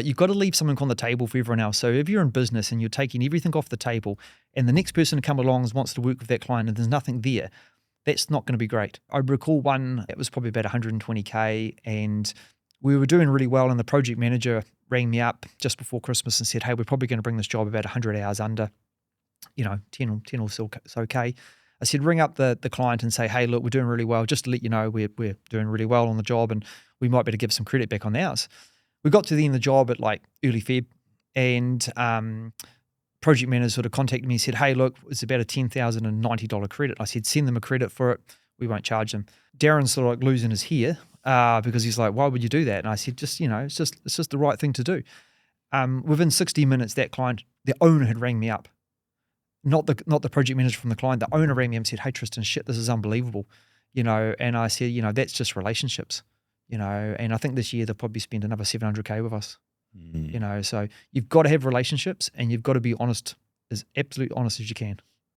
you've got to leave something on the table for everyone else. So if you're in business and you're taking everything off the table and the next person to come along wants to work with that client and there's nothing there, that's not going to be great. I recall one, it was probably about 120K, and we were doing really well, and the project manager rang me up just before Christmas and said, hey, we're probably going to bring this job about 100 hours under, 10 or so K. I said, ring up the client and say, hey, look, we're doing really well. Just to let you know, we're doing really well on the job and we might be able to give some credit back on ours. We got to the end of the job at like early Feb, and project manager sort of contacted me and said, hey, look, it's about a $10,090 credit. I said, send them a credit for it. We won't charge them. Darren's sort of like losing his hair because he's like, why would you do that? And I said, just, it's just the right thing to do. Within 60 minutes, that client, the owner had rang me up. Not the project manager from the client. The owner rang me and said, hey, Tristan, shit, this is unbelievable. And I said, that's just relationships, and I think this year they'll probably spend another 700K with us, so you've got to have relationships and you've got to be honest, as absolutely honest as you can.